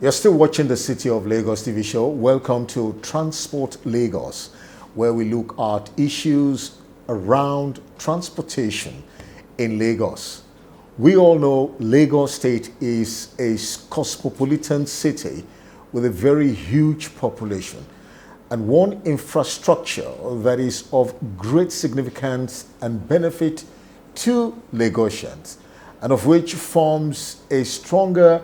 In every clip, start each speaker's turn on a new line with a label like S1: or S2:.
S1: You're still watching the City of Lagos TV show. Welcome to Transport Lagos, where we look at issues around transportation in Lagos. We all know Lagos State is a cosmopolitan city with a very huge population and one infrastructure that is of great significance and benefit to Lagosians, and of which forms a stronger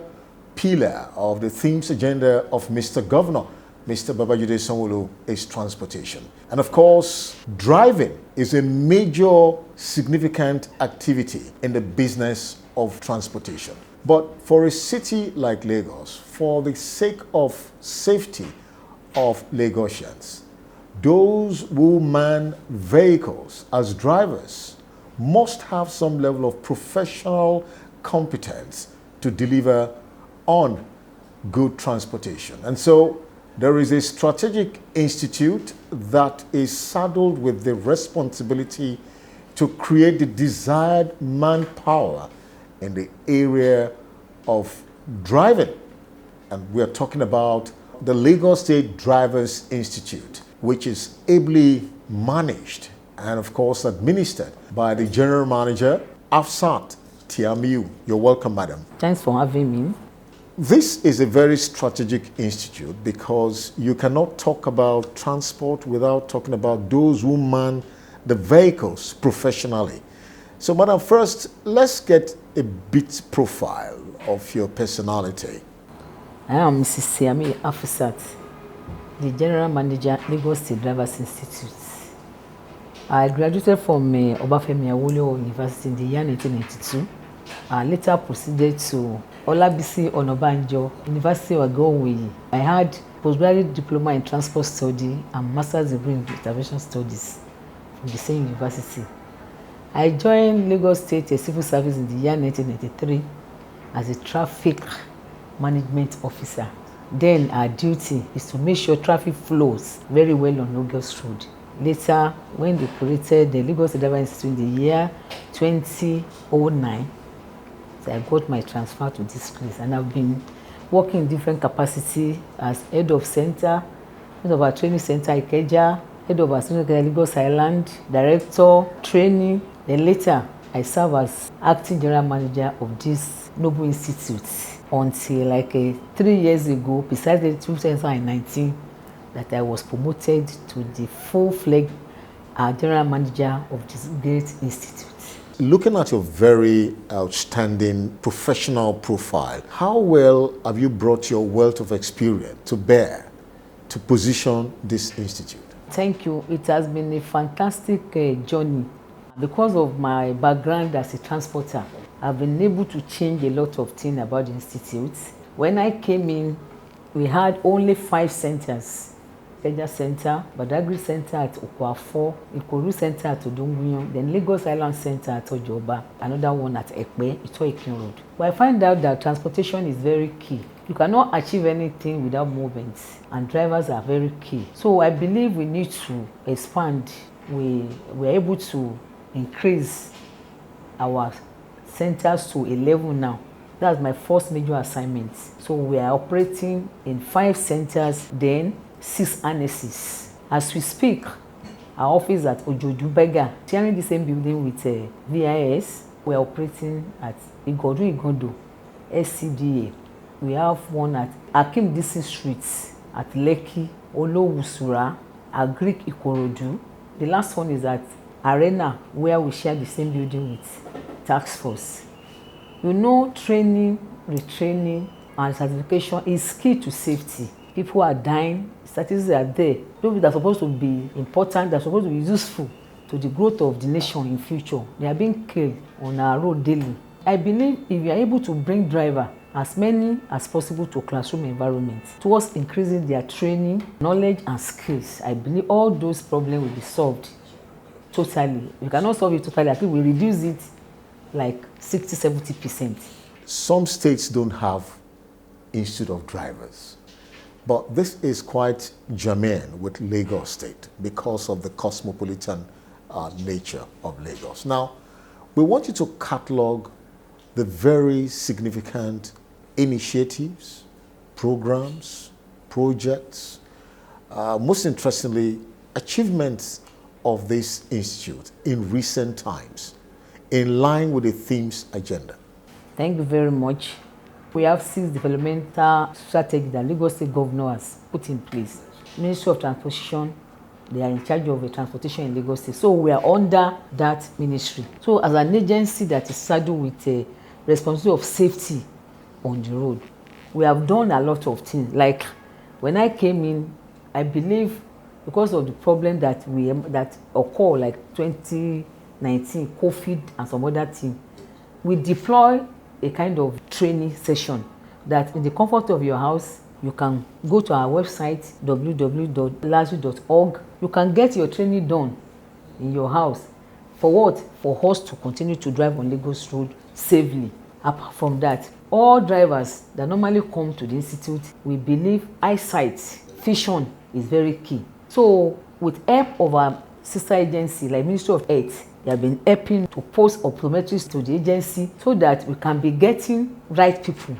S1: pillar of the themes agenda of Mr. Governor, Mr. Babajide Sanwo-Olu, is transportation. And of course, driving is a major significant activity in the business of transportation. But for a city like Lagos, for the sake of safety of Lagosians, those who man vehicles as drivers must have some level of professional competence to deliver on good transportation. And so there is a strategic institute that is saddled with the responsibility to create the desired manpower in the area of driving. And we are talking about the Lagos State Drivers Institute, which is ably managed and of course administered by the General Manager, Afsat Tiamiu. You're welcome, madam.
S2: Thanks for having me.
S1: This is a very strategic institute because you cannot talk about transport without talking about those who man the vehicles professionally. So, madam, first, let's get a bit profile of your personality.
S2: I am Mrs. Siami Afsat, the General Manager, Lagos State Drivers Institute. I graduated from Obafemi Awolowo University in the year 1992. I later proceeded to Olabisi Onabanjo University of Agowe. I had postgraduate diploma in transport study and master's degree in intervention studies from the same university. I joined Lagos State Civil Service in the year 1993 as a traffic management officer. Then our duty is to make sure traffic flows very well on Lagos Road. Later, when they created the Lagos State Drivers Institute in the year 2009, so I got my transfer to this place, and I've been working in different capacity as head of center, head of our training center Ikeja, head of our center Lagos Island, director, training. Then later, I serve as acting general manager of this noble institute until 3 years ago, precisely 2019, that I was promoted to the full-fledged general manager of this great institute.
S1: Looking at your very outstanding professional profile, how well have you brought your wealth of experience to bear to position this institute?
S2: Thank you. It has been a fantastic journey. Because of my background as a transporter, I've been able to change a lot of things about the institute. When I came in, we had only 5 centers. Ikeja Center, Badagry Center at Okwafo, Ikoru Center at Odonguyon, then Lagos Island Center at Ojoba, another one at Ekpe, Itoikin Road. But I find out that transportation is very key. You cannot achieve anything without movement, and drivers are very key. So I believe we need to expand. We're able to increase our centers to 11 now. That's my first major assignment. So we are operating in 5 centers, then 6 annexes. As we speak, our office at Ojoju-Bega, sharing the same building with VIS, we are operating at Igodo, SCDA. We have one at Akim Dixon Street, at Lekki, Olowusura, Agric Ikorodu. The last one is at Arena, where we share the same building with Task Force. You know, training, retraining, and certification is key to safety. People are dying, statistics are there. Those that are supposed to be important, that are supposed to be useful to the growth of the nation in future, they are being killed on our road daily. I believe if you are able to bring drivers, as many as possible, to classroom environment towards increasing their training, knowledge, and skills, I believe all those problems will be solved totally. We cannot solve it totally. I think we reduce it like 60–70%.
S1: Some states don't have Institute of Drivers, but this is quite germane with Lagos State because of the cosmopolitan nature of Lagos. Now, we want you to catalog the very significant initiatives, programs, projects, most interestingly, achievements of this institute in recent times in line with the theme's agenda?
S2: Thank you very much. We have 6 developmental strategies that Lagos State Governor has put in place. Ministry of Transportation, they are in charge of the transportation in Lagos State. So we are under that ministry. So as an agency that is saddled with a responsibility of safety on the road, we have done a lot of things. Like when I came in, I believe because of the problem that occurred like 2019, COVID and some other things, we deploy a kind of training session that in the comfort of your house, you can go to our website www.lasdri.org. You can get your training done in your house. For what? For us to continue to drive on Lagos Road safely. Apart from that, all drivers that normally come to the institute, we believe eyesight, vision is very key. So with help of our sister agency like Ministry of Health, they have been helping to post optometrists to the agency so that we can be getting right people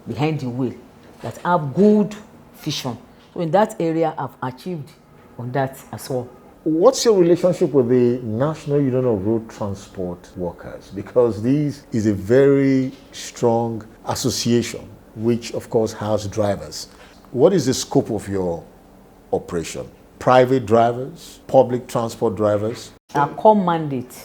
S2: behind the wheel that have good vision. So in that area, I've achieved on that as well.
S1: What's your relationship with the National Union of Road Transport Workers? Because this is a very strong association, which of course has drivers. What is the scope of your operation? Private drivers, public transport drivers?
S2: Our core mandate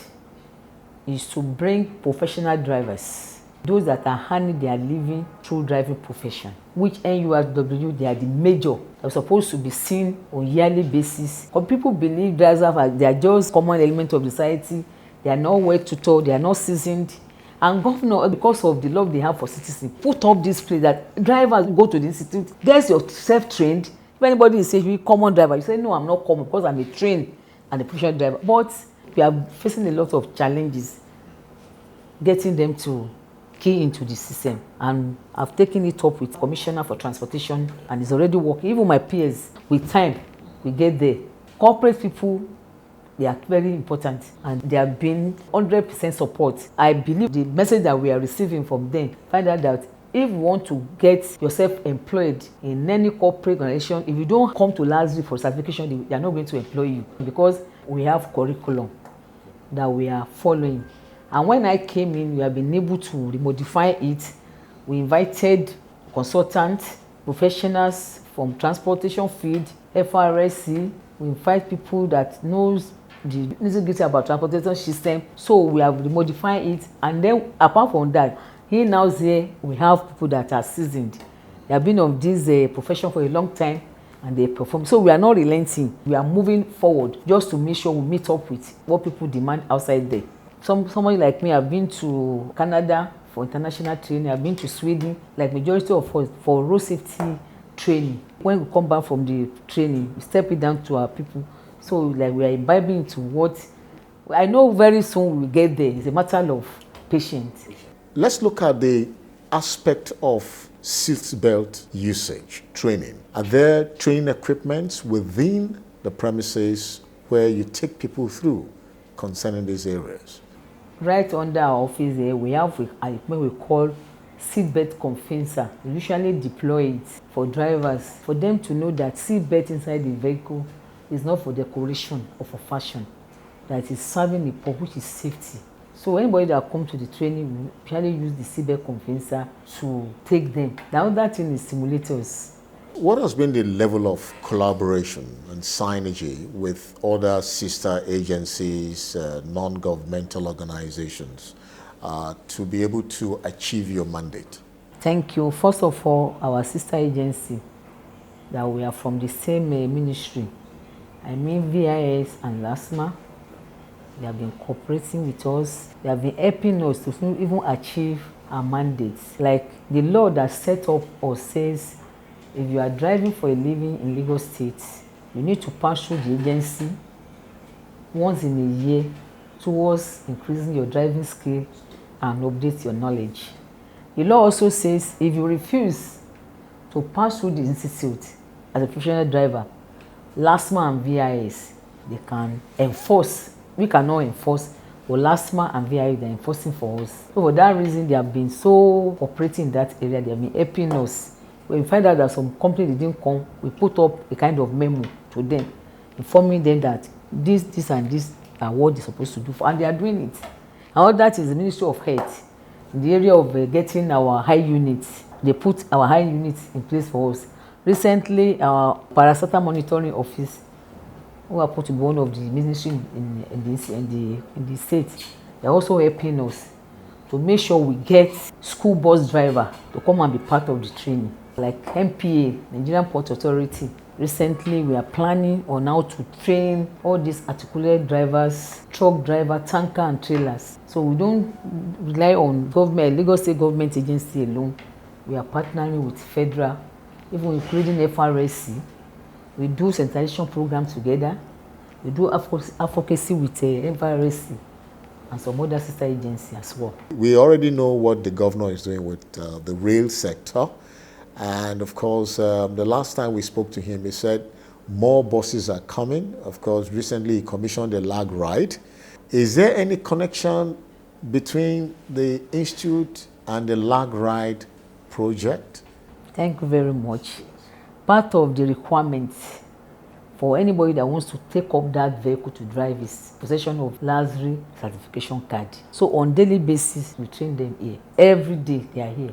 S2: is to bring professional drivers, those that are earning their living through driving profession, which NURW, they are the major. They're supposed to be seen on a yearly basis. But people believe drivers they are just common element of society. They are not well tutored, they are not seasoned. And governor, because of the love they have for citizens, put up this place that drivers go to the institute, get yourself trained. If anybody is saying you're a common driver, you say, no, I'm not common because I'm a trained and a professional driver. But we are facing a lot of challenges getting them to key into the system. And I've taken it up with Commissioner for Transportation and it's already working. Even my peers, with time, we get there. Corporate people, they are very important and they have been 100% support. I believe the message that we are receiving from them, find out that if you want to get yourself employed in any corporate organization, if you don't come to LASDRI for certification, they are not going to employ you because we have curriculum that we are following. And when I came in, we have been able to modify it. We invited consultants, professionals from transportation field, FRSC. We invite people that knows the nitty-gritty about transportation system. So we have modified it. And then apart from that, here now there we have people that are seasoned. They have been on this profession for a long time and they perform. So we are not relenting. We are moving forward just to make sure we meet up with what people demand outside there. Somebody like me, I've been to Canada for international training. I've been to Sweden, like majority of us, for road safety training. When we come back from the training, we step it down to our people. So like we are imbibing into what I know very soon we will get there. It's a matter of patience.
S1: Let's look at the aspect of seatbelt usage, training. Are there training equipments within the premises where you take people through concerning these areas?
S2: Right under our office here, we have an equipment we call seatbelt convincer. We usually deploy it for drivers, for them to know that seatbelt inside the vehicle is not for decoration or for fashion, that is serving the purpose, which is safety. So anybody that comes to the training, we usually use the seatbelt convincer to take them. The other thing is simulators.
S1: What has been the level of collaboration and synergy with other sister agencies, non-governmental organizations, to be able to achieve your mandate?
S2: Thank you. First of all, our sister agency, that we are from the same ministry. I mean VIS and LASMA. They have been cooperating with us. They have been helping us to even achieve our mandates. Like the law that set up or says, if you are driving for a living in Lagos State, you need to pass through the agency once in a year towards increasing your driving skill and update your knowledge. The law also says if you refuse to pass through the institute as a professional driver, LASMA and VIS, they can enforce. We cannot enforce, but LASMA and VIS, they're enforcing for us. So for that reason, they have been so cooperating in that area. They have been helping us When we find out that some company didn't come, we put up a kind of memo to them, informing them that this and this are what they're supposed to do, and they are doing it. And all that is the Ministry of Health. In the area of getting our high units, they put our high units in place for us. Recently, our parastatal monitoring office, who happen to be one of the ministry in the state, they're also helping us to make sure we get school bus driver to come and be part of the training. Like MPA, Nigerian Port Authority, recently we are planning on how to train all these articulate drivers, truck driver, tanker and trailers. So we don't rely on government, Lagos State government agency alone. We are partnering with federal, even including FRSC. We do sensitization program together. We do advocacy with FRSC and some other sister agencies as well.
S1: We already know what the governor is doing with the rail sector. And of course, the last time we spoke to him, he said more buses are coming. Of course, recently he commissioned a LASDRI. Is there any connection between the institute and the LASDRI project?
S2: Thank you very much. Part of the requirements for anybody that wants to take up that vehicle to drive is possession of LASDRI certification card. So on daily basis, we train them here. Every day they are here.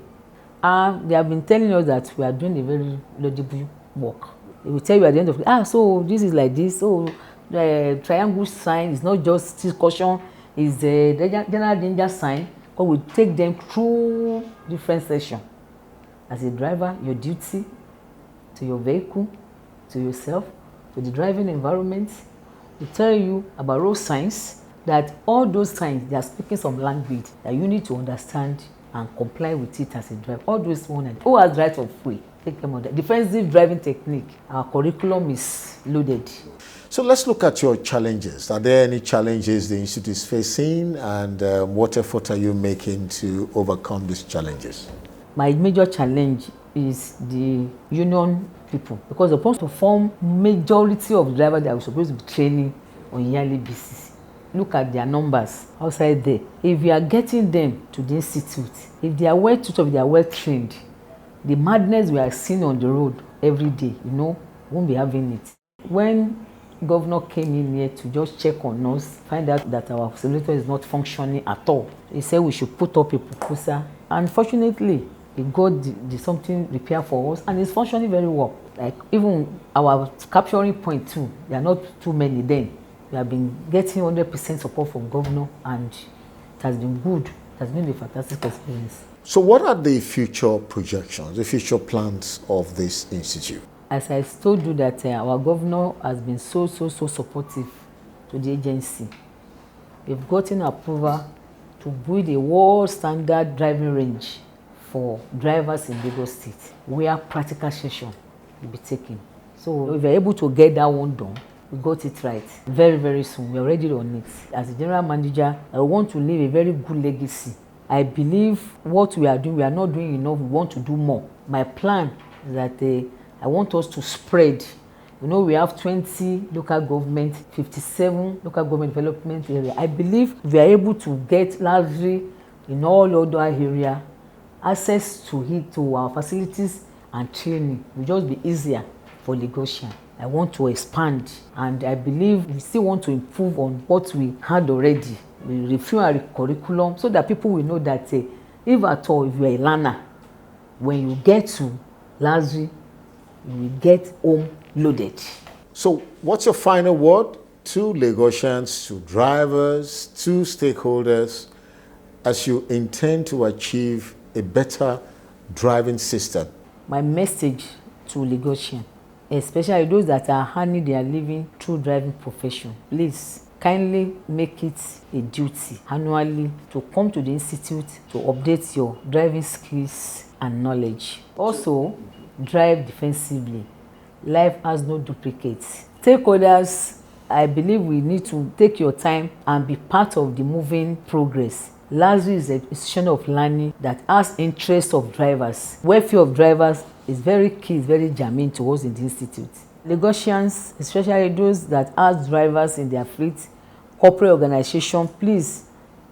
S2: And they have been telling us that we are doing a very laudable work. They will tell you at the end of the day, so this is like this. So the triangle sign is not just still caution, it's the general danger sign. But we take them through different sessions. As a driver, your duty to your vehicle, to yourself, to the driving environment. We tell you about road signs, that all those signs, they are speaking some language that you need to understand and comply with it as a driver. All those one, who has right of way, take them on that. Defensive driving technique, our curriculum is loaded.
S1: So let's look at your challenges. Are there any challenges the institute is facing, and what effort are you making to overcome these challenges?
S2: My major challenge is the union people, because they're supposed to form majority of drivers that are supposed to be training on yearly basis. Look at their numbers outside there. If you are getting them to the institute, if they are well tutored, if they are well trained, the madness we are seeing on the road every day, won't be having it. When governor came in here to just check on us, find out that our simulator is not functioning at all, he said we should put up a proposal. Unfortunately, he got the something repaired for us, and it's functioning very well. Like even our capturing point too, there are not too many then. We have been getting 100% support from governor, and it has been good. It has been a fantastic experience.
S1: So what are the future projections, the future plans of this institute?
S2: As I told you that our governor has been so supportive to the agency. We've gotten approval to build a world standard driving range for drivers in Lagos State, where practical session will be taken. So if we're able to get that one done, we got it right. Very soon, we're already on it. As a general manager, I want to leave a very good legacy. I believe what we are doing, we are not doing enough, we want to do more. My plan is that I want us to spread. We have 20 local government, 57 local government development area. I believe if we are able to get LASDRI in all other areas, access to it, to our facilities and training will just be easier for Lagosian. I want to expand, and I believe we still want to improve on what we had already. We review our curriculum so that people will know that if at all, if you are a learner, when you get to LASDRI, you will get home loaded.
S1: So what's your final word to Lagosians, to drivers, to stakeholders, as you intend to achieve a better driving system?
S2: My message to Lagosians, especially those that are earning their living through driving profession, please kindly make it a duty annually to come to the institute to update your driving skills and knowledge. Also, drive defensively. Life has no duplicates. Stakeholders, I believe we need to take your time and be part of the moving progress. LASDRI is an institution of learning that has interest of drivers. Welfare of drivers is very key, is very germane to us in the institute. Lagosians, especially those that have drivers in their fleet, corporate organization, please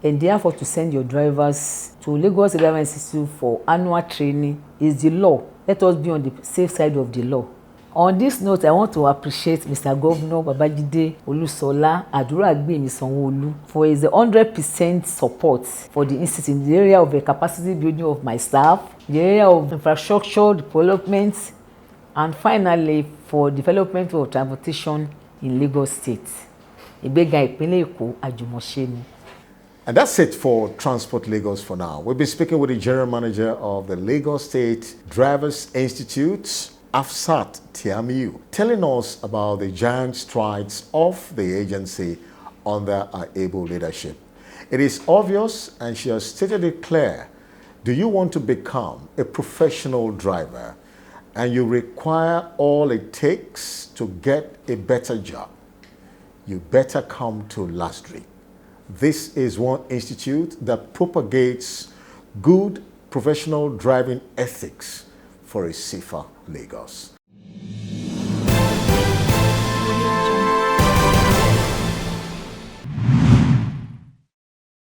S2: and therefore to send your drivers to Lagos Driving Institute for annual training is the law. Let us be on the safe side of the law. On this note, I want to appreciate Mr. Governor Babajide Olusola Aduragbemi Sanwo-Olu for his 100% support for the institute in the area of the capacity building of my staff, the area of infrastructure development, and finally for development of transportation in Lagos State. Ìgbéga ìpínlẹ̀ Èkó àjùmọ̀ṣe ni.
S1: And that's it for Transport Lagos for now. We'll be speaking with the General Manager of the Lagos State Drivers Institute, Afsat Tiamiu, telling us about the giant strides of the agency under her able leadership. It is obvious, and she has stated it clear, do you want to become a professional driver and you require all it takes to get a better job? You better come to LASDRI. This is one institute that propagates good professional driving ethics for a safer Lagos.